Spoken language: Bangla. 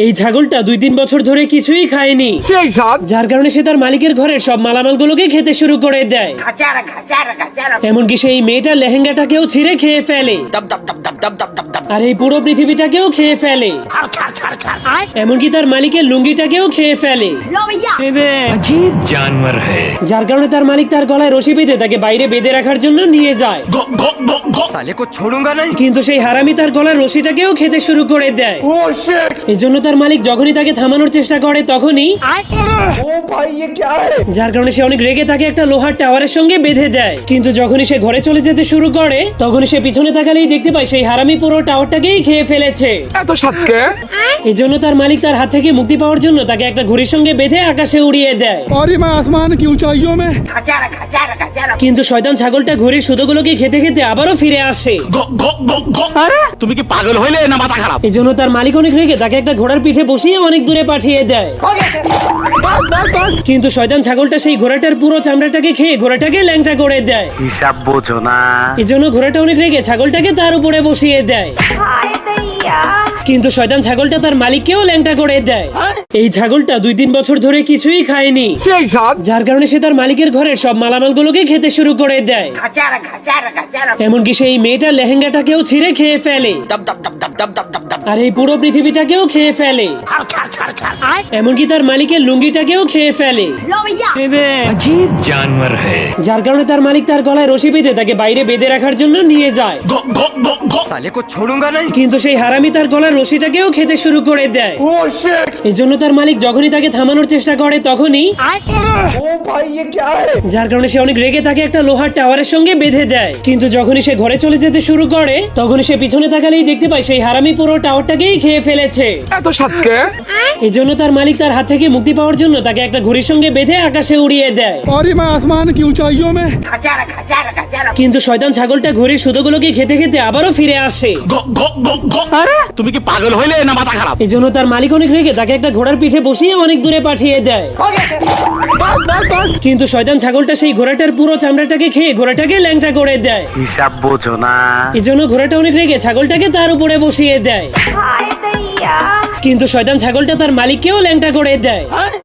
এই ছাগলটা 2-3 বছর ধরে কিছুই খায়নি, যার কারণে সে তার মালিকের ঘরের সব মালামালগুলোকে খেতে শুরু করে দেয়। এমনকি সেই মেয়েটার লেহেঙ্গাটাকেও ছিঁড়ে খেয়ে ফেলে, আর এই পুরো পৃথিবীটাকেও খেয়ে ফেলে, এমনকি তার মালিকের লুঙ্গিটাকেও খেয়ে ফেলে। जानवर है। যার কারণে তার মালিক তার গলায় রশি বেঁধে তাকে বাইরে বেঁধে রাখার জন্য নিয়ে যায়। साले को छोड़ूंगा नहीं। কিন্তু সেই হারামি তার গলার রশিটাকেও খেতে শুরু করে দেয়। এই জন্য তার মালিক যখনই তাকে থামানোর চেষ্টা করে তখনই যার কারণে সে অনেক রেগে তাকে একটা লোহার টাওয়ারের সঙ্গে বেঁধে দেয়। কিন্তু যখনই সে ঘরে চলে যেতে শুরু করে তখনই সে পিছনে তাকালেই দেখতে পায় সেই হারামি পুরো টাওয়ারটাকেই খেয়ে ফেলেছে। এই জন্য তার মালিক তার হাত থেকে মুক্তি পাওয়ার জন্য তাকে একটা ঘুড়ির সঙ্গে বেঁধে আকাশে উড়িয়ে দেয়। কিন্তু শয়তান ছাগলটা ঘুড়ির সুতোগুলোকে খেতে খেতে আবারও ফিরে আসে। তুমি কি পাগল হইলে না মাথা খারাপ? এই জন্য তার মালিক অনেক রেগে তাকে একটা ঘোড়ার পিঠে বসিয়ে অনেক দূরে পাঠিয়ে দেয়। কিন্তু শয়তান ছাগলটা সেই ঘোড়াটার পুরো চামড়াটাকে খেয়ে ঘোড়াটাকে ল্যাংটা করে দেয়। হিসাব বোঝো না। এই জন্য ঘোড়াটা অনেক রেগে ছাগলটাকে তার উপরে বসিয়ে দেয়। কিন্তু শয়তান ছাগলটা তার মালিককেও ল্যাংটা করে দেয়। এই ছাগলটা 2-3 বছর ধরে কিছুই খায়নি, যার কারণে সে তার মালিকের ঘরের সব মালামালগুলোকে খেতে শুরু করে দেয়। এমনকি সেই মেয়েটার লেহেঙ্গাটাকেও ছিঁড়ে খেয়ে ফেলে, আর এই পুরো পৃথিবীটাকেও খেয়ে ফেলে, এমনকি তার মালিকের লুঙ্গিটাকেও খেয়ে ফেলে। अजीब जानवर है। যার কারণে তার মালিক তার গলায় রশি বেঁধে তাকে বাইরে বেঁধে রাখার জন্য নিয়ে যায়। साले को छोड़ूंगा नहीं। কিন্তু সেই হারামি তার গলার রশিটাকেও খেতে শুরু করে দেয়। এই জন্য তার মালিক যখনই তাকে থামানোর চেষ্টা করে তখনই যার কারণে সে অনেক রেগে তাকে একটা লোহার টাওয়ারের সঙ্গে বেঁধে দেয়। কিন্তু যখনই সে ঘরে চলে যেতে শুরু করে তখনই সে পিছনে তাকালেই দেখতে পায় সেই হারামি পুরো টাওয়ারটাকেই খেয়ে ফেলেছে। এই জন্য তার মালিক তার হাত থেকে মুক্তি পাওয়ার জন্য তাকে একটা ঘুড়ির সঙ্গে বেঁধে আকাশে উড়িয়ে দেয়। কিন্তু শয়তান ছাগলটা ঘুড়ির সুতোগুলোকে খেতে খেতে আবারও ফিরে আসে। তুমি কি পাগল হইলে না মাথা খারাপ? এই জন্য তার মালিক অনেক রেগে তাকে একটা ঘোড়ার পিঠে বসিয়ে অনেক দূরে পাঠিয়ে দেয়। কিন্তু শয়তান ছাগলটা সেই ঘোড়াটার পুরো চামড়াটাকে খেয়ে ঘোড়াটাকে ল্যাংটা করে দেয়। হিসাব বোঝো না। এই জন্য ঘোড়াটা অনেক রেগে ছাগলটাকে তার উপরে বসিয়ে দেয়। কিন্তু শয়তান ছাগলটা তার মালিককেও ল্যাংটা করে দেয়।